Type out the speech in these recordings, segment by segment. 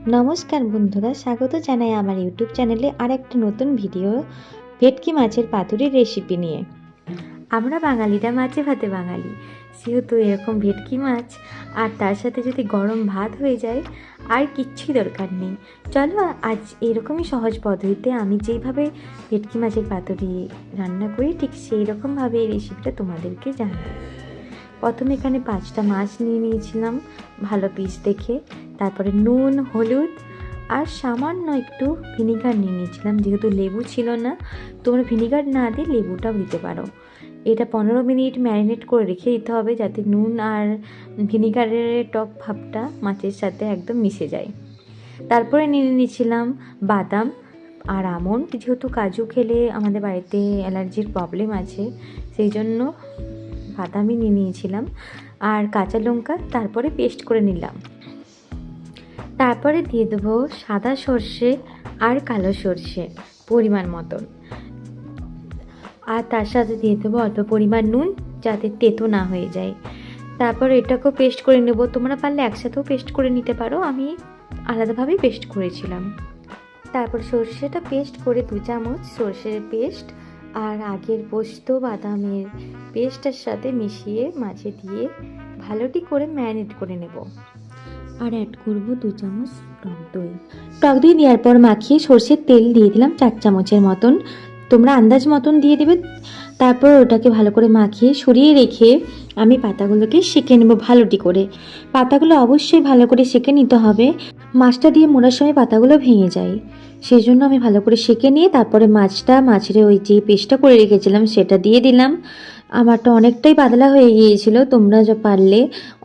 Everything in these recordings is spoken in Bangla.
নমস্কার বন্ধুরা, স্বাগত জানাই আমার ইউটিউব চ্যানেলে আর একটা নতুন ভিডিও ভেটকি মাছের পাতুরির রেসিপি নিয়ে। আমরা বাঙালিরা মাছে ভাতে বাঙালি, সেহেতু এরকম ভেটকি মাছ আর তার সাথে যদি গরম ভাত হয়ে যায় আর কিচ্ছুই দরকার নেই। চলো আজ এরকমই সহজ পদ্ধতিতে আমি যেইভাবে ভেটকি মাছের পাতুরি রান্না করি ঠিক সেই রকমভাবে এই রেসিপিটা তোমাদেরকে জানাই। প্রথমে এখানে 5টা মাছ নিয়ে নিয়েছিলাম ভালো পিস দেখে, তারপরে নুন, হলুদ আর সামান্য একটু ভিনিগার নিয়ে নিয়েছিলাম। যেহেতু লেবু ছিল না, তোমরা ভিনিগার না দিয়ে লেবুটাও দিতে পারো। এটা 15 মিনিট ম্যারিনেট করে রেখে দিতে হবে, যাতে নুন আর ভিনিগারের টক ভাবটা মাছের সাথে একদম মিশে যায়। তারপরে নিয়ে নিয়েছিলাম বাদাম আর আমন্ড। যেহেতু কাজু খেলে আমাদের বাড়িতে অ্যালার্জির প্রবলেম আছে, সেই জন্য বাদামই নিয়ে নিয়েছিলাম, আর কাঁচা লঙ্কা তারপরে পেস্ট করে নিলাম। তারপরে দিয়ে দেবো সাদা সর্ষে আর কালো সর্ষে পরিমাণ মতন, আর তার সাথে দিয়ে দেবো অল্প পরিমাণ নুন, যাতে তেতো না হয়ে যায়। তারপর এটাকেও পেস্ট করে নেব। তোমরা পারলে একসাথেও পেস্ট করে নিতে পারো, আমি আলাদাভাবেই পেস্ট করেছিলাম। তারপর সর্ষেটা পেস্ট করে 2 চামচ সর্ষের পেস্ট আর আগের পোস্ত বাদামের পেস্টের সাথে মিশিয়ে মাছে দিয়ে ভালোটি করে ম্যারিনেট করে নেব। আর অ্যাড করব 2 চামচ টক দই দেওয়ার পর মাখিয়ে সর্ষের তেল দিয়ে দিলাম 4 চামচের মতন, তোমরা আন্দাজ মতন দিয়ে দেবে। তারপর ওটাকে ভালো করে মাখিয়ে সরিয়ে রেখে আমি পাতাগুলোকে সেঁকে নেব ভালোটি করে। পাতাগুলো অবশ্যই ভালো করে সেঁকে নিতে হবে, মাছটা দিয়ে মোড়ার সময় পাতাগুলো ভেঙে যায়, সেই জন্য আমি ভালো করে সেঁকে নিয়ে তারপরে মাছের ওই যে পেস্টটা করে রেখেছিলাম সেটা দিয়ে দিলাম। আমারটা অনেকটাই পাতলা হয়ে গিয়েছিল, তোমরা যা পারলে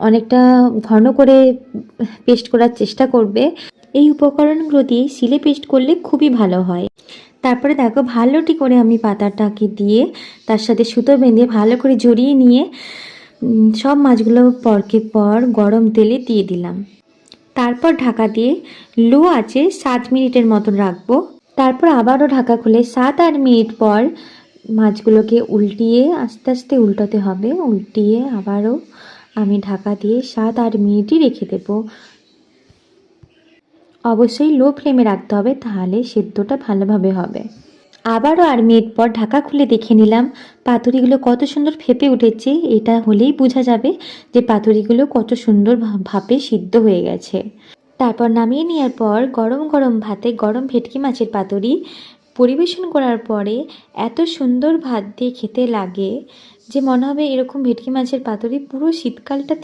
অনেকটা ঘন করে পেস্ট করার চেষ্টা করবে। এই উপকরণগুলো দিয়ে শিলে পেস্ট করলে খুবই ভালো হয়। তারপরে দেখো ভালোটি করে আমি পাতাটাকে দিয়ে তার সাথে সুতো বেঁধে ভালো করে জড়িয়ে নিয়ে সব মাছগুলো পরকে পর গরম তেলে দিয়ে দিলাম। তারপর ঢাকা দিয়ে লো আঁচে 7 মিনিটের মতন রাখবো। তারপর আবারও ঢাকা খুলে 7-8 মিনিট পর মাছগুলোকে উল্টিয়ে আস্তে আস্তে উল্টাতে হবে, উল্টিয়ে আবারও আমি ঢাকা দিয়ে 7-8 মিনিটই রেখে দেবো। অবশ্যই লো ফ্লেমে রাখতে হবে, তাহলে সেদ্ধটা ভালোভাবে হবে। আবারও 8 মিনিট পর ঢাকা খুলে দেখে নিলাম পাতুরিগুলো কত সুন্দর ফেপে উঠেছে। এটা হলেই বোঝা যাবে যে পাতুরিগুলো কত সুন্দর ভাপে সিদ্ধ হয়ে গেছে। তারপর নামিয়ে নেওয়ার পর গরম গরম ভাতে গরম ভেটকি মাছের পাতুরি পরিবেশন করার পরে এত সুন্দর ভাত দিয়ে খেতে লাগে যে মনে হবে এরকম ভেটকি মাছের পাতুরি পুরো শীতকালটা